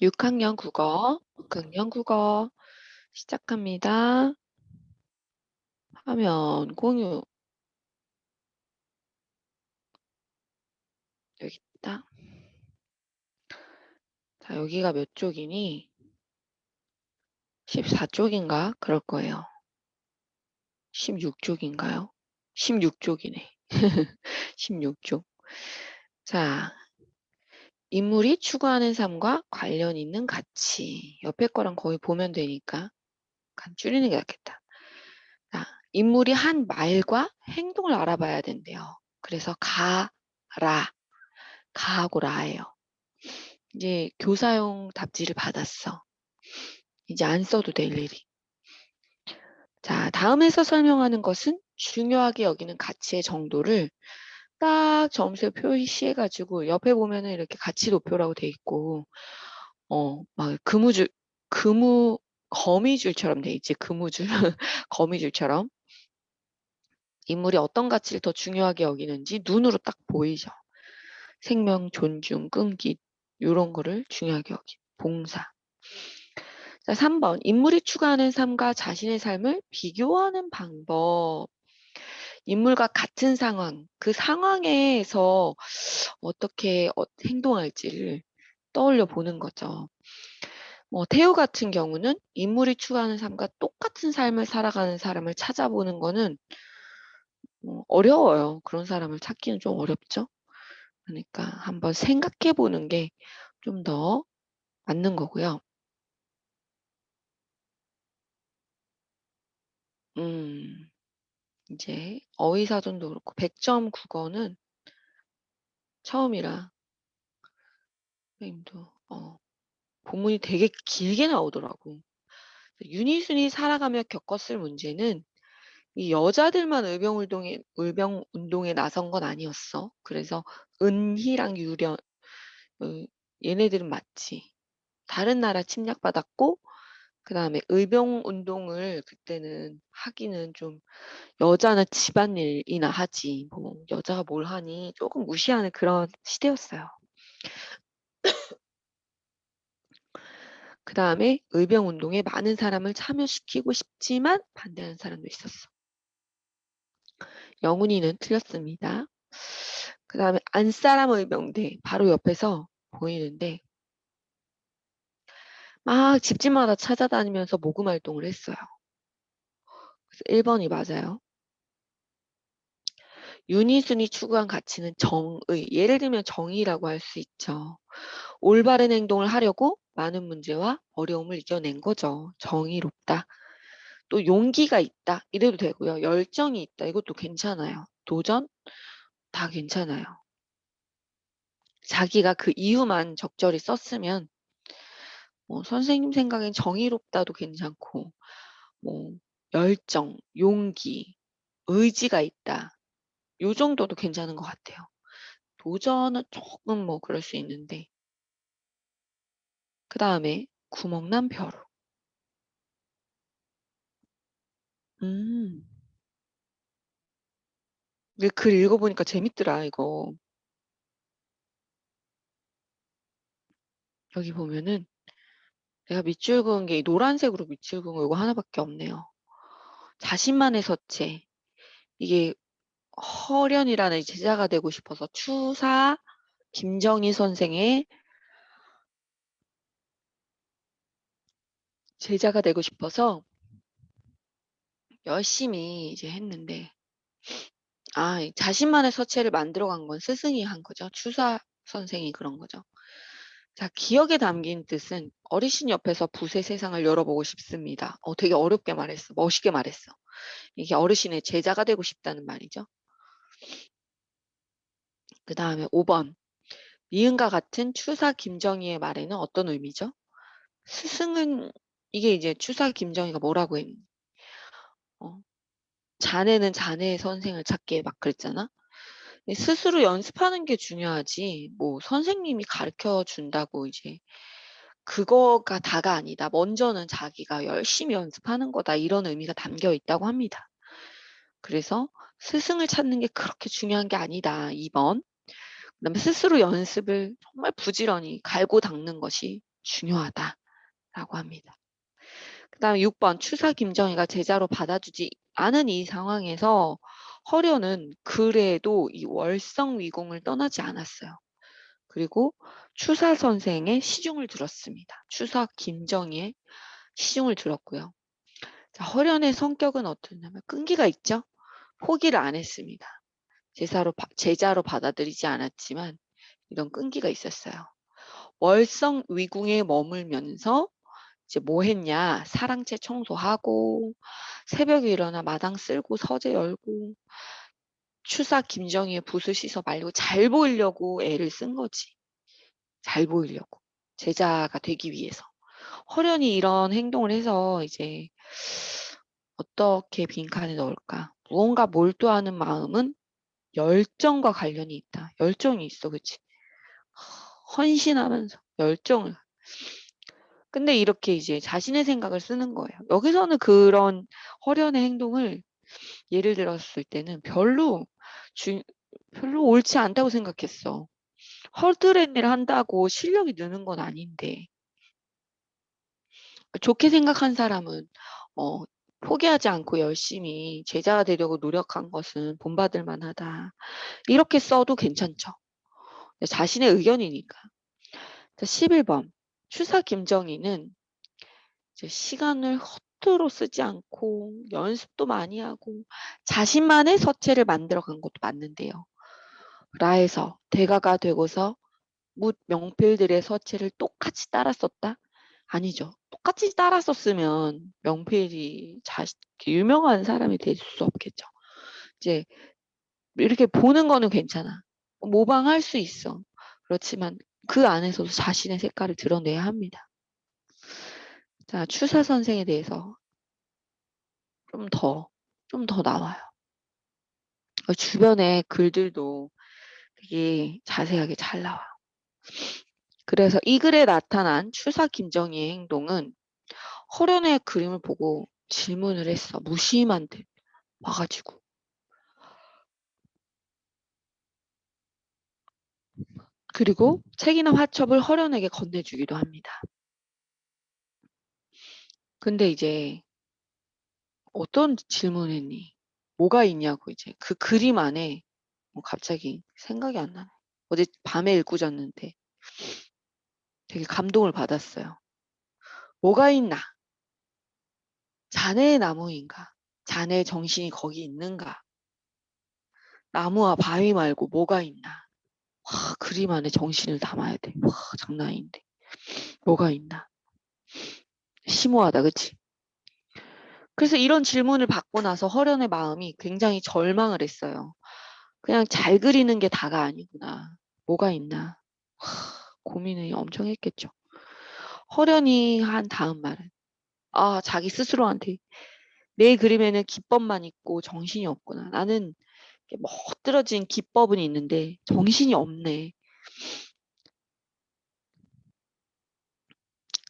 6학년 국어, 6학년 국어 시작합니다. 화면 공유 여기 있다. 자, 여기가 몇 쪽이니? 14쪽인가? 그럴 거예요. 16쪽인가요? 16쪽이네. 16쪽. 자, 인물이 추구하는 삶과 관련 있는 가치. 옆에 거랑 거의 보면 되니까 간 줄이는 게 낫겠다. 자, 인물이 한 말과 행동을 알아봐야 된대요. 그래서 가라. 가하고 라예요. 이제 교사용 답지를 받았어. 이제 안 써도 될 일이. 자, 다음에서 설명하는 것은 중요하게 여기는 가치의 정도를 딱 점수에 표시해가지고 옆에 보면은 이렇게 가치 도표라고 돼 있고, 막 거미줄처럼 돼 있지. 그무줄, 거미줄처럼. 인물이 어떤 가치를 더 중요하게 여기는지 눈으로 딱 보이죠. 생명, 존중, 끈기, 이런 거를 중요하게 여기. 봉사. 자, 3번. 인물이 추구하는 삶과 자신의 삶을 비교하는 방법. 인물과 같은 상황, 그 상황에서 어떻게 행동할지를 떠올려 보는 거죠. 태우 같은 경우는 인물이 추구하는 삶과 똑같은 삶을 살아가는 사람을 찾아보는 거는 어려워요. 그런 사람을 찾기는 좀 어렵죠. 그러니까 한번 생각해 보는 게 좀 더 맞는 거고요. 음, 이제 어휘사전도 그렇고 100점 국어는 처음이라 선생님도 본문이 되게 길게 나오더라고. 유니순이 살아가며 겪었을 문제는 이 여자들만 의병운동에 나선 건 아니었어. 그래서 은희랑 유련, 얘네들은 맞지. 다른 나라 침략받았고, 그 다음에 의병운동을 그때는 하기는 좀 여자는 집안일이나 하지. 뭐 여자가 뭘 하니 조금 무시하는 그런 시대였어요. 그 다음에 의병운동에 많은 사람을 참여시키고 싶지만 반대하는 사람도 있었어. 영훈이는 틀렸습니다. 그 다음에 안사람 의병대 바로 옆에서 보이는데 막 집집마다 찾아다니면서 모금 활동을 했어요. 그래서 1번이 맞아요. 유니순이 추구한 가치는 정의. 예를 들면 정의라고 할 수 있죠. 올바른 행동을 하려고 많은 문제와 어려움을 이겨낸 거죠. 정의롭다. 또 용기가 있다. 이래도 되고요. 열정이 있다. 이것도 괜찮아요. 도전? 다 괜찮아요. 자기가 그 이유만 적절히 썼으면 선생님 생각엔 정의롭다도 괜찮고 뭐 열정, 용기, 의지가 있다. 요 정도도 괜찮은 것 같아요. 도전은 조금 그럴 수 있는데 그 다음에 구멍난 벼루. 음, 근데 글 읽어보니까 재밌더라 이거. 여기 보면은 내가 밑줄 그은 게 노란색으로 밑줄 그은 거 이거 하나밖에 없네요. 자신만의 서체. 이게 허련이라는 제자가 되고 싶어서 추사 김정희 선생의 제자가 되고 싶어서 열심히 이제 했는데 자신만의 서체를 만들어간 건 스승이 한 거죠. 추사 선생이 그런 거죠. 자, 기억에 담긴 뜻은 어르신 옆에서 붓의 세상을 열어보고 싶습니다. 되게 어렵게 말했어. 멋있게 말했어. 이게 어르신의 제자가 되고 싶다는 말이죠. 그 다음에 5번. 니은과 같은 추사 김정희의 말에는 어떤 의미죠? 스승은 이게 이제 추사 김정희가 뭐라고 했니? 어, 자네는 자네의 선생을 찾게 막 그랬잖아. 스스로 연습하는 게 중요하지. 뭐 선생님이 가르쳐 준다고 이제 그거가 다가 아니다. 먼저는 자기가 열심히 연습하는 거다. 이런 의미가 담겨 있다고 합니다. 그래서 스승을 찾는 게 그렇게 중요한 게 아니다. 2번. 그다음에 스스로 연습을 정말 부지런히 갈고 닦는 것이 중요하다라고 합니다. 그 다음에 6번 추사 김정희가 제자로 받아주지 않은 이 상황에서 허련은 그래도 이 월성위궁을 떠나지 않았어요. 그리고 추사 선생의 시중을 들었습니다. 추사 김정희의 시중을 들었고요. 자, 허련의 성격은 어떠냐면 끈기가 있죠. 포기를 안 했습니다. 제자로 받아들이지 않았지만 이런 끈기가 있었어요. 월성위궁에 머물면서 이제 뭐 했냐? 사랑채 청소하고 새벽에 일어나 마당 쓸고 서재 열고 추사 김정희의 붓을 씻어 말리고 잘 보이려고 애를 쓴 거지. 잘 보이려고. 제자가 되기 위해서. 허련이 이런 행동을 해서 이제 어떻게 빈칸에 넣을까? 무언가 몰두하는 마음은 열정과 관련이 있다. 열정이 있어, 그치? 헌신하면서 열정을. 근데 이렇게 이제 자신의 생각을 쓰는 거예요. 여기서는 그런 허련의 행동을 예를 들었을 때는 별로 옳지 않다고 생각했어. 헐뜯은 일을 한다고 실력이 느는 건 아닌데 좋게 생각한 사람은 어, 포기하지 않고 열심히 제자가 되려고 노력한 것은 본받을 만하다. 이렇게 써도 괜찮죠. 자신의 의견이니까. 11번 추사 김정희는 이제 시간을 허투루 쓰지 않고 연습도 많이 하고 자신만의 서체를 만들어간 것도 맞는데요. 라에서 대가가 되고서 묻 명필들의 서체를 똑같이 따라 썼다? 아니죠. 똑같이 따라 썼으면 명필이 유명한 사람이 될 수 없겠죠. 이제 이렇게 보는 거는 괜찮아. 모방할 수 있어. 그렇지만 그 안에서도 자신의 색깔을 드러내야 합니다. 자, 추사 선생에 대해서 좀 더 나와요. 주변에 글들도 되게 자세하게 잘 나와요. 그래서 이 글에 나타난 추사 김정희의 행동은 허련의 그림을 보고 질문을 했어. 무심한 듯 와가지고. 그리고 책이나 화첩을 허련에게 건네주기도 합니다. 근데 이제 어떤 질문을 했니? 뭐가 있냐고 이제 그 그림 안에 갑자기 생각이 안 나네. 어제 밤에 읽고 잤는데 되게 감동을 받았어요. 뭐가 있나? 자네의 나무인가? 자네의 정신이 거기 있는가? 나무와 바위 말고 뭐가 있나? 와, 그림 안에 정신을 담아야 돼. 와, 장난 아닌데. 뭐가 있나? 심오하다, 그치? 그래서 이런 질문을 받고 나서 허련의 마음이 굉장히 절망을 했어요. 그냥 잘 그리는 게 다가 아니구나. 뭐가 있나? 고민을 엄청 했겠죠. 허련이 한 다음 말은 자기 스스로한테 내 그림에는 기법만 있고 정신이 없구나. 나는 멋들어진 기법은 있는데 정신이 없네.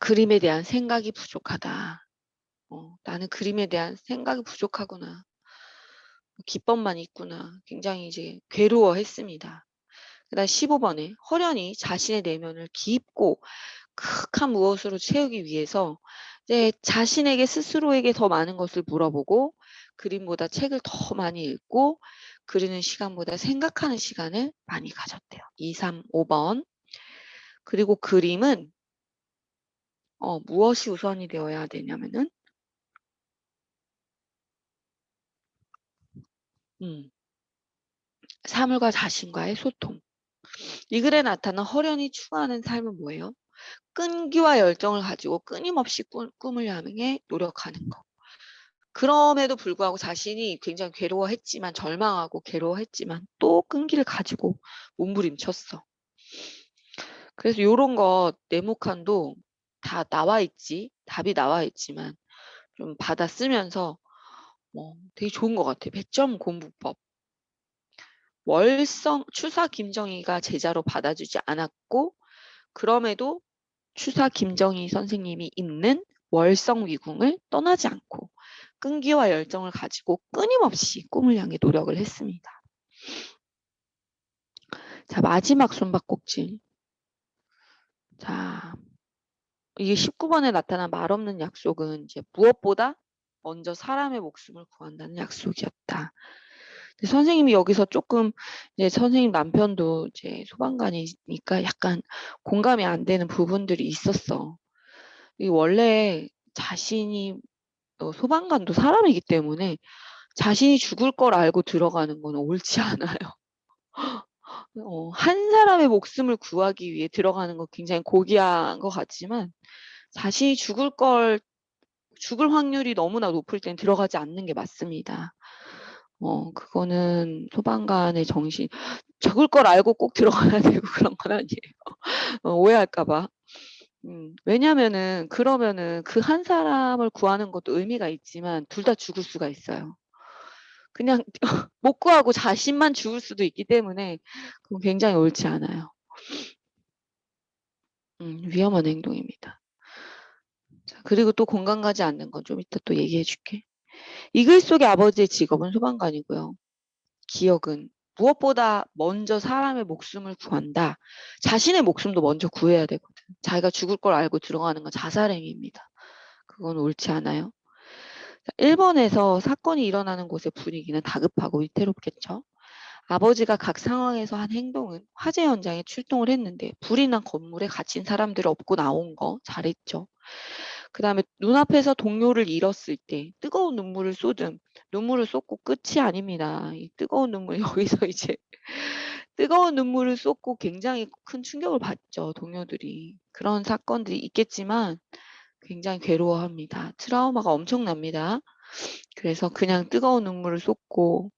그림에 대한 생각이 부족하다. 나는 그림에 대한 생각이 부족하구나. 기법만 있구나. 굉장히 이제 괴로워했습니다. 그다음 15번에 허련이 자신의 내면을 깊고 극한 무엇으로 채우기 위해서 이제 자신에게 스스로에게 더 많은 것을 물어보고 그림보다 책을 더 많이 읽고 그리는 시간보다 생각하는 시간을 많이 가졌대요. 2, 3, 5번. 그리고 그림은 무엇이 우선이 되어야 되냐면은 사물과 자신과의 소통. 이 글에 나타난 허련이 추구하는 삶은 뭐예요? 끈기와 열정을 가지고 끊임없이 꿈을 향해 노력하는 것. 그럼에도 불구하고 자신이 굉장히 괴로워했지만 절망하고 괴로워했지만 또 끈기를 가지고 몸부림쳤어. 그래서 이런 거 네모칸도 다 나와 있지. 답이 나와 있지만 좀 받아 쓰면서 되게 좋은 것 같아. 100점 공부법. 추사 김정희가 제자로 받아주지 않았고 그럼에도 추사 김정희 선생님이 읽는 월성위궁을 떠나지 않고 끈기와 열정을 가지고 끊임없이 꿈을 향해 노력을 했습니다. 자, 마지막 숨바꼭질. 자, 이게 19번에 나타난 말 없는 약속은 이제 무엇보다 먼저 사람의 목숨을 구한다는 약속이었다. 근데 선생님이 여기서 조금 이제 선생님 남편도 이제 소방관이니까 약간 공감이 안 되는 부분들이 있었어. 이 원래 자신이 소방관도 사람이기 때문에 자신이 죽을 걸 알고 들어가는 건 옳지 않아요. 한 사람의 목숨을 구하기 위해 들어가는 거 굉장히 고귀한 것 같지만 자신이 죽을 확률이 너무나 높을 땐 들어가지 않는 게 맞습니다. 그거는 소방관의 정신, 죽을 걸 알고 꼭 들어가야 되고 그런 건 아니에요. 오해할까 봐. 왜냐면은 그러면은 그 한 사람을 구하는 것도 의미가 있지만 둘 다 죽을 수가 있어요. 그냥 못 구하고 자신만 죽을 수도 있기 때문에 그건 굉장히 옳지 않아요. 위험한 행동입니다. 자, 그리고 또 공감 가지 않는 건 좀 이따 또 얘기해 줄게. 이 글 속의 아버지의 직업은 소방관이고요. 기억은 무엇보다 먼저 사람의 목숨을 구한다. 자신의 목숨도 먼저 구해야 되거든. 자기가 죽을 걸 알고 들어가는 건 자살행위입니다. 그건 옳지 않아요. 1번에서 사건이 일어나는 곳의 분위기는 다급하고 위태롭겠죠. 아버지가 각 상황에서 한 행동은 화재 현장에 출동을 했는데 불이 난 건물에 갇힌 사람들을 업고 나온 거 잘했죠. 그 다음에 눈앞에서 동료를 잃었을 때 뜨거운 눈물을 쏟음. 눈물을 쏟고 끝이 아닙니다. 이 뜨거운 눈물 여기서 이제 뜨거운 눈물을 쏟고 굉장히 큰 충격을 받죠. 동료들이. 그런 사건들이 있겠지만 굉장히 괴로워합니다. 트라우마가 엄청납니다. 그래서 그냥 뜨거운 눈물을 쏟고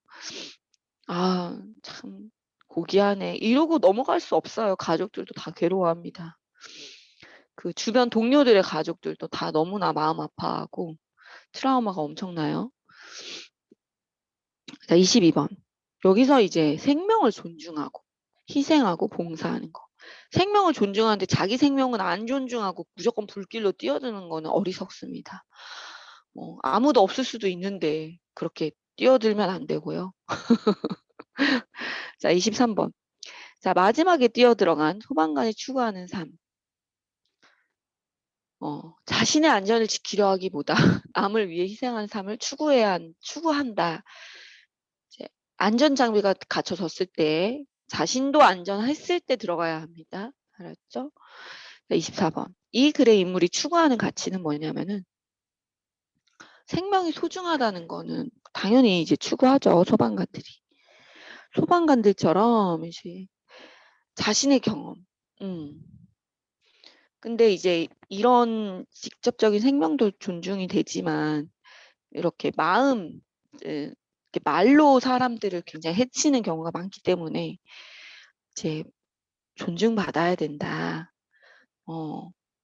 참 고귀하네. 이러고 넘어갈 수 없어요. 가족들도 다 괴로워합니다. 그 주변 동료들의 가족들도 다 너무나 마음 아파하고 트라우마가 엄청나요. 자, 22번. 여기서 이제 생명을 존중하고 희생하고 봉사하는 거. 생명을 존중하는데 자기 생명은 안 존중하고 무조건 불길로 뛰어드는 거는 어리석습니다. 아무도 없을 수도 있는데 그렇게 뛰어들면 안 되고요. 자, 23번. 자, 마지막에 뛰어들어간 소방관이 추구하는 삶. 자신의 안전을 지키려 하기보다 남을 위해 희생하는 삶을 추구한다. 이제 안전 장비가 갖춰졌을 때 자신도 안전했을 때 들어가야 합니다. 알았죠? 24번. 이 글의 인물이 추구하는 가치는 뭐냐면은 생명이 소중하다는 거는 당연히 이제 추구하죠. 소방관들이. 소방관들처럼 이제 자신의 경험. 근데 이제 이런 직접적인 생명도 존중이 되지만 이렇게 이렇게 말로 사람들을 굉장히 해치는 경우가 많기 때문에 이제 존중받아야 된다.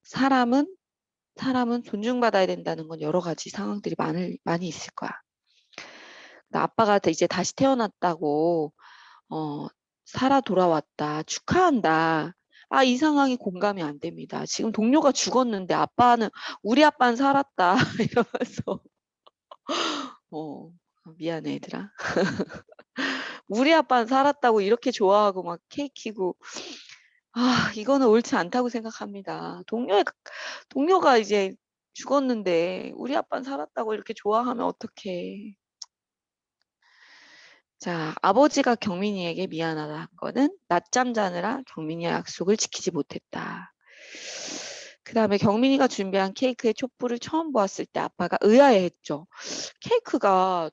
사람은 존중받아야 된다는 건 여러 가지 상황들이 많이 있을 거야. 아빠가 이제 다시 태어났다고, 살아 돌아왔다. 축하한다. 이 상황이 공감이 안 됩니다. 지금 동료가 죽었는데 우리 아빠는 살았다. 이러면서, 미안해, 얘들아. 우리 아빠는 살았다고 이렇게 좋아하고 막 케이크 키고, 이거는 옳지 않다고 생각합니다. 동료가 이제 죽었는데 우리 아빠는 살았다고 이렇게 좋아하면 어떡해. 자, 아버지가 경민이에게 미안하다 한 거는 낮잠 자느라 경민이의 약속을 지키지 못했다. 그 다음에 경민이가 준비한 케이크의 촛불을 처음 보았을 때 아빠가 의아해했죠.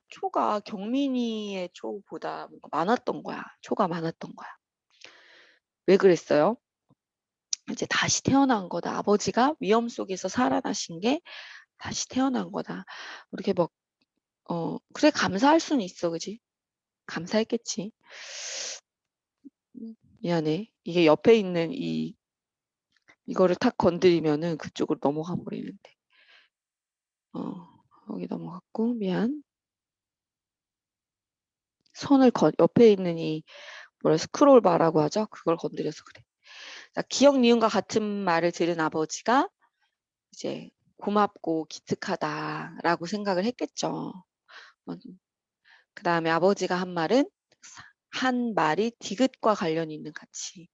초가 경민이의 초보다 뭔가 많았던 거야. 초가 많았던 거야. 왜 그랬어요? 이제 다시 태어난 거다. 아버지가 위험 속에서 살아나신 게 다시 태어난 거다. 이렇게 막, 그래, 감사할 수는 있어. 그지? 감사했겠지. 미안해. 이게 옆에 있는 이거를 탁 건드리면은 그쪽으로 넘어가 버리는데. 여기 넘어갔고, 미안. 옆에 있는 스크롤 바라고 하죠? 그걸 건드려서 그래. 자, 기억 니은과 같은 말을 들은 아버지가 이제 고맙고 기특하다라고 생각을 했겠죠. 그 다음에 아버지가 한 말이 디귿과 관련이 있는 가치.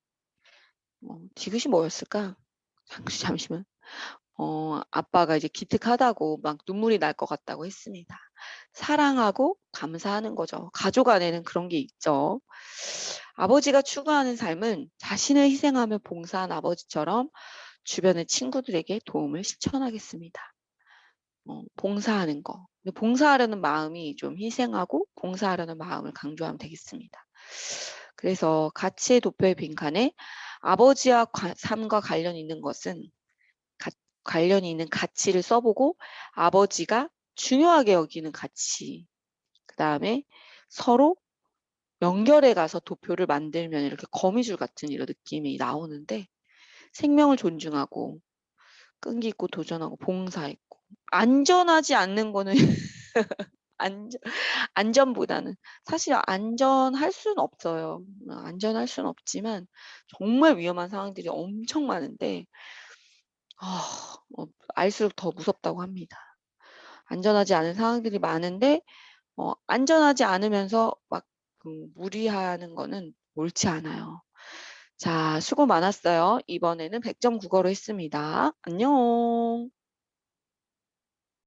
디귿이 뭐였을까? 잠시만. 아빠가 이제 기특하다고 막 눈물이 날 것 같다고 했습니다. 사랑하고 감사하는 거죠. 가족 안에는 그런 게 있죠. 아버지가 추구하는 삶은 자신을 희생하며 봉사한 아버지처럼 주변의 친구들에게 도움을 실천하겠습니다. 봉사하는 거. 근데 봉사하려는 마음이 좀 희생하고 봉사하려는 마음을 강조하면 되겠습니다. 그래서 가치의 도표의 빈칸에 아버지와 삶과 관련 있는 것은 관련이 있는 가치를 써보고 아버지가 중요하게 여기는 가치, 그 다음에 서로 연결해 가서 도표를 만들면 이렇게 거미줄 같은 이런 느낌이 나오는데 생명을 존중하고 끈기 있고 도전하고 봉사했고 안전하지 않는 거는 안전, 안전보다는 사실 안전할 수는 없어요. 안전할 수는 없지만 정말 위험한 상황들이 엄청 많은데 알수록 더 무섭다고 합니다. 안전하지 않은 상황들이 많은데 안전하지 않으면서 막 무리하는 거는 옳지 않아요. 자, 수고 많았어요. 이번에는 100점 국어로 했습니다. 안녕.